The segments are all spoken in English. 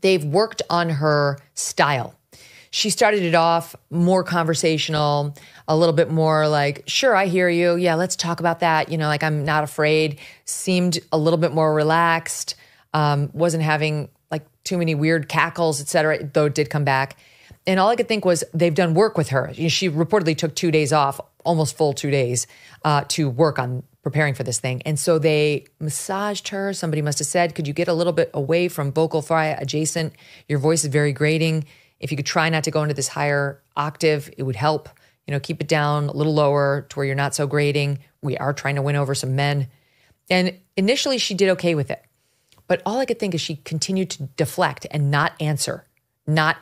they've worked on her style. She started it off more conversational, a little bit more like, sure, I hear you. Yeah, let's talk about that. You know, like, I'm not afraid. Seemed a little bit more relaxed. Wasn't having like too many weird cackles, et cetera, though it did come back. And all I could think was they've done work with her. She reportedly took 2 days off, almost full 2 days, to work on preparing for this thing. And so they massaged her. Somebody must have said, could you get a little bit away from vocal fry adjacent? Your voice is very grating. If you could try not to go into this higher octave, it would help. You know, keep it down a little lower to where you're not so grating. We are trying to win over some men. And initially she did okay with it. But all I could think is she continued to deflect and not answer. I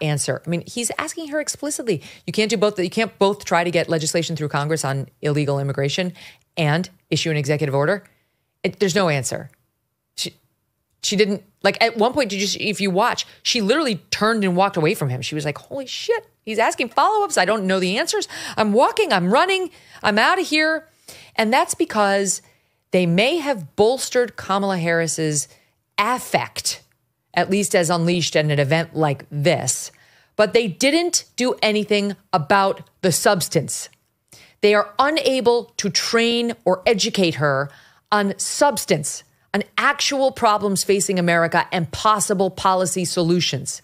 mean, he's asking her explicitly. You can't do both. You can't both try to get legislation through Congress on illegal immigration and issue an executive order. There's no answer. She didn't, like, at one point, if you watch, she literally turned and walked away from him. She was like, holy shit, he's asking follow-ups. I don't know the answers. I'm walking, I'm running, I'm out of here. And that's because they may have bolstered Kamala Harris's affect, at least as unleashed at an event like this, but they didn't do anything about the substance. They are unable to train or educate her on substance, on actual problems facing America and possible policy solutions.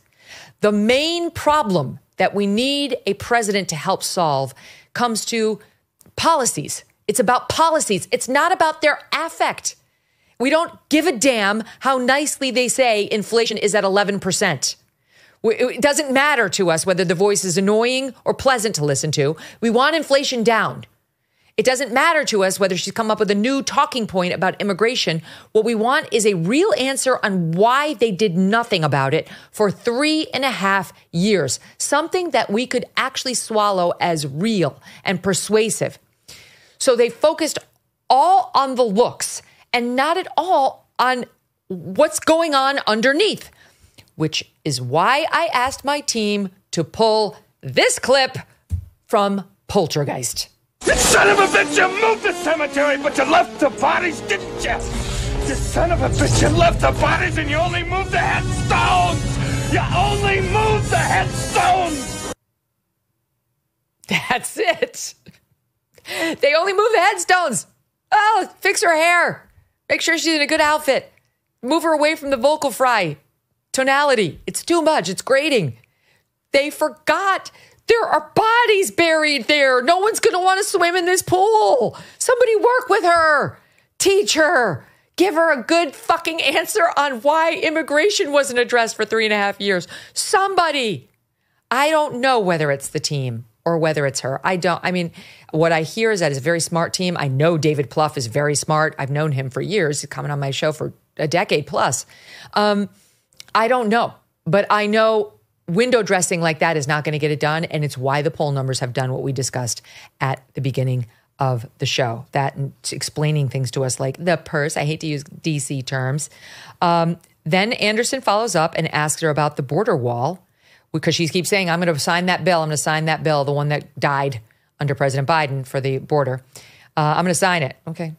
The main problem that we need a president to help solve comes to policies. It's about policies. It's not about their affect. We don't give a damn how nicely they say inflation is at 11%. It doesn't matter to us whether the voice is annoying or pleasant to listen to. We want inflation down. It doesn't matter to us whether she's come up with a new talking point about immigration. What we want is a real answer on why they did nothing about it for 3.5 years. Something that we could actually swallow as real and persuasive. So they focused all on the looks and not at all on what's going on underneath, which is why I asked my team to pull this clip from Poltergeist. You son of a bitch, you moved the cemetery, but you left the bodies, didn't you? You son of a bitch, you left the bodies and you only moved the headstones! You only moved the headstones! That's it. They only move the headstones. Oh, fix her hair. Make sure she's in a good outfit. Move her away from the vocal fry tonality. It's too much. It's grating. They forgot there are bodies buried there. No one's going to want to swim in this pool. Somebody work with her. Teach her. Give her a good fucking answer on why immigration wasn't addressed for 3.5 years. Somebody. I don't know whether it's the team or whether it's her. What I hear is that it's a very smart team. I know David Plouffe is very smart. I've known him for years. He's coming on my show for a decade plus. I don't know, but I know window dressing like that is not going to get it done. And it's why the poll numbers have done what we discussed at the beginning of the show, that and explaining things to us like the purse. I hate to use DC terms. Then Anderson follows up and asks her about the border wall, because she keeps saying, I'm going to sign that bill. I'm going to sign that bill, the one that died under President Biden for the border. I'm going to sign it. Okay.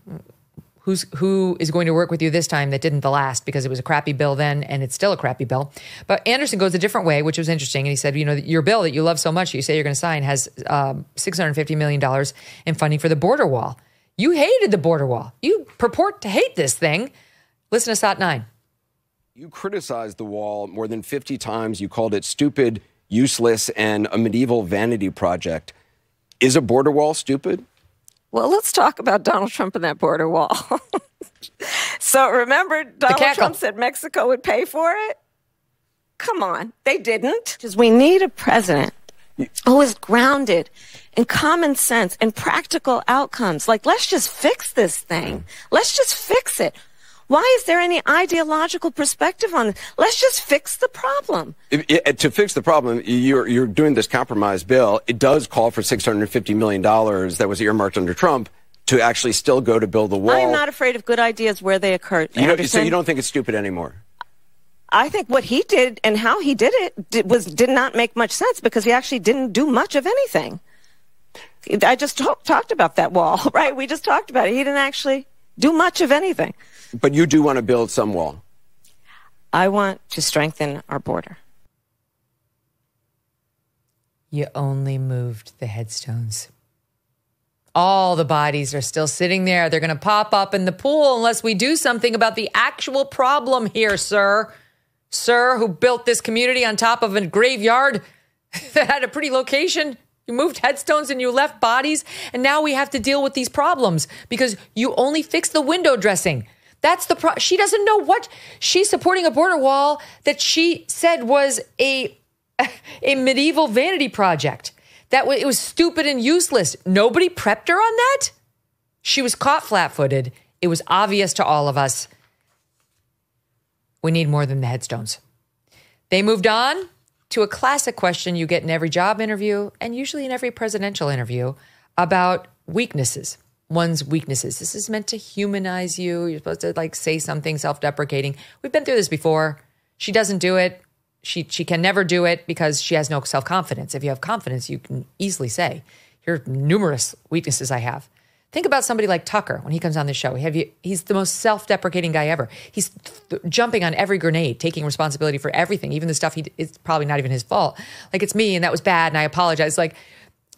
Who is going to work with you this time that didn't the last, because it was a crappy bill then and it's still a crappy bill. But Anderson goes a different way, which was interesting. And he said, you know, your bill that you love so much, you say you're going to sign, has $650 million in funding for the border wall. You hated the border wall. You purport to hate this thing. Listen to SOT 9. You criticized the wall more than 50 times. You called it stupid, useless, and a medieval vanity project. Is a border wall stupid? Well, let's talk about Donald Trump and that border wall. So remember, Donald Trump said Mexico would pay for it? Come on, they didn't. Because we need a president who is grounded in common sense and practical outcomes. Like, let's just fix this thing. Let's just fix it. Why is there any ideological perspective on it? Let's just fix the problem. To fix the problem, you're doing this compromise bill. It does call for $650 million that was earmarked under Trump to actually still go to build the wall. I am not afraid of good ideas where they occur. So you don't think it's stupid anymore? I think what he did and how he did it did not make much sense, because he actually didn't do much of anything. I just talked about that wall, right? We just talked about it. He didn't actually do much of anything. But you do want to build some wall. I want to strengthen our border. You only moved the headstones. All the bodies are still sitting there. They're going to pop up in the pool unless we do something about the actual problem here, sir. Sir, who built this community on top of a graveyard that had a pretty location. You moved headstones and you left bodies. And now we have to deal with these problems because you only fixed the window dressing. That's the problem. She doesn't know what she's supporting a border wall that she said was a medieval vanity project. It was stupid and useless. Nobody prepped her on that. She was caught flat-footed. It was obvious to all of us. We need more than the headstones. They moved on to a classic question you get in every job interview and usually in every presidential interview about weaknesses, one's weaknesses. This is meant to humanize you. You're supposed to say something self-deprecating. We've been through this before. She doesn't do it. She can never do it because she has no self-confidence. If you have confidence, you can easily say, here are numerous weaknesses I have. Think about somebody like Tucker when he comes on the show. He's the most self-deprecating guy ever. He's jumping on every grenade, taking responsibility for everything, even the stuff it's probably not even his fault. It's me and that was bad and I apologize.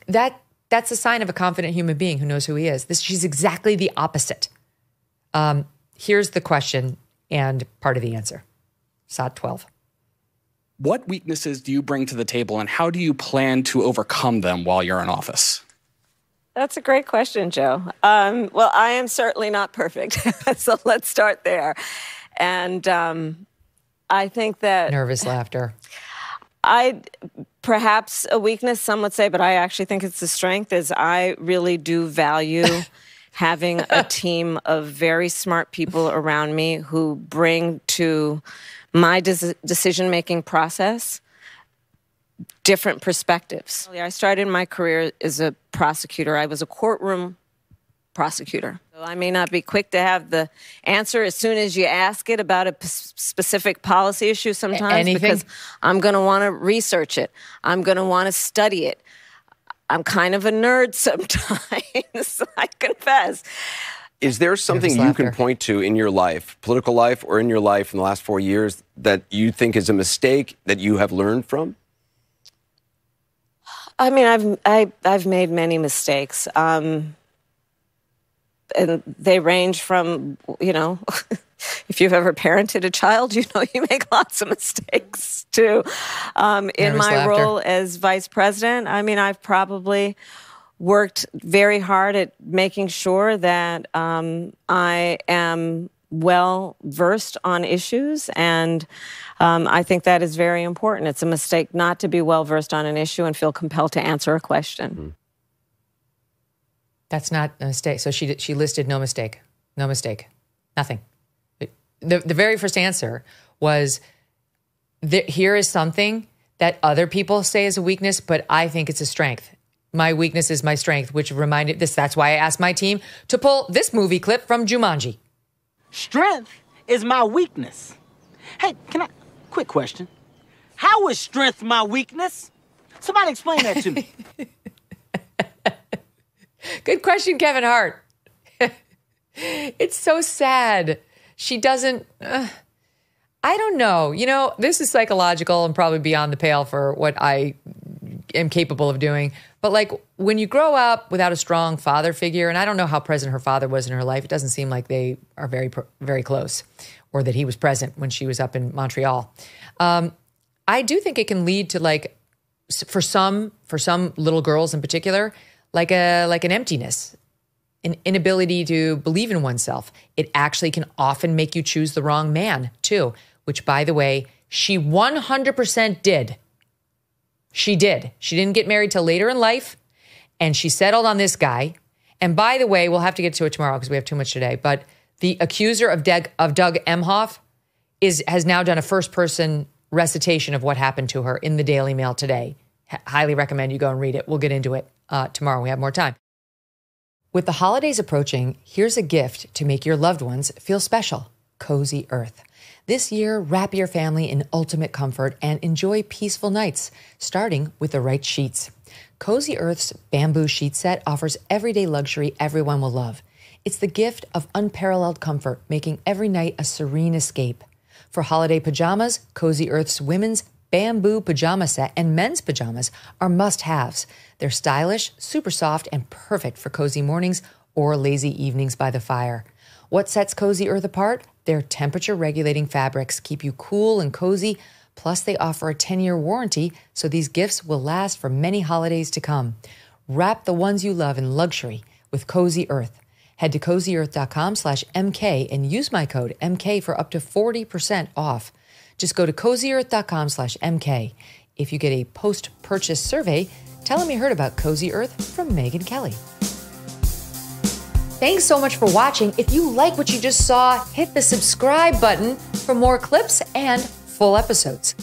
That's a sign of a confident human being who knows who he is. She's exactly the opposite. Here's the question and part of the answer. SOT 12. What weaknesses do you bring to the table and how do you plan to overcome them while you're in office? That's a great question, Joe. Well, I am certainly not perfect, so let's start there. And I think that... Nervous laughter. Perhaps a weakness, some would say, but I actually think it's a strength, is I really do value having a team of very smart people around me who bring to my decision-making process different perspectives. I started my career as a prosecutor. I was a courtroom prosecutor. So I may not be quick to have the answer as soon as you ask it about a specific policy issue sometimes because I'm going to want to research it. I'm going to want to study it. I'm kind of a nerd sometimes, I confess. Is there something you can point to in your life, political life or in your life in the last 4 years that you think is a mistake that you have learned from? I mean, I've made many mistakes, and they range from, if you've ever parented a child, you make lots of mistakes too. In my role as vice president, I mean, I've probably worked very hard at making sure that I am well versed on issues, and I think that is very important. It's a mistake not to be well versed on an issue and feel compelled to answer a question. Mm-hmm. That's not a mistake. So she listed no mistake, nothing. The very first answer was here is something that other people say is a weakness, but I think it's a strength. My weakness is my strength, which reminded this. That's why I asked my team to pull this movie clip from Jumanji. Strength is my weakness. Hey, quick question. How is strength my weakness? Somebody explain that to me. Good question, Kevin Hart. It's so sad. She doesn't, I don't know. This is psychological and probably beyond the pale for what I am capable of doing. But when you grow up without a strong father figure, and I don't know how present her father was in her life. It doesn't seem like they are very, very close or that he was present when she was up in Montreal. I do think it can lead to for some little girls in particular, like an emptiness, an inability to believe in oneself. It actually can often make you choose the wrong man too, which by the way, she 100% did. She did. She didn't get married till later in life, and she settled on this guy. And by the way, we'll have to get to it tomorrow because we have too much today, but the accuser of Doug Emhoff has now done a first-person recitation of what happened to her in the Daily Mail today. Highly recommend you go and read it. We'll get into it tomorrow. We have more time. With the holidays approaching, here's a gift to make your loved ones feel special. Cozy Earth. This year, wrap your family in ultimate comfort and enjoy peaceful nights, starting with the right sheets. Cozy Earth's bamboo sheet set offers everyday luxury everyone will love. It's the gift of unparalleled comfort, making every night a serene escape. For holiday pajamas, Cozy Earth's women's bamboo pajama set and men's pajamas are must-haves. They're stylish, super soft, and perfect for cozy mornings or lazy evenings by the fire. What sets Cozy Earth apart? Their temperature-regulating fabrics keep you cool and cozy, plus they offer a 10-year warranty, so these gifts will last for many holidays to come. Wrap the ones you love in luxury with Cozy Earth. Head to cozyearth.com/MK and use my code MK for up to 40% off. Just go to cozyearth.com/MK. If you get a post-purchase survey, tell them you heard about Cozy Earth from Megyn Kelly. Thanks so much for watching. If you like what you just saw, hit the subscribe button for more clips and full episodes.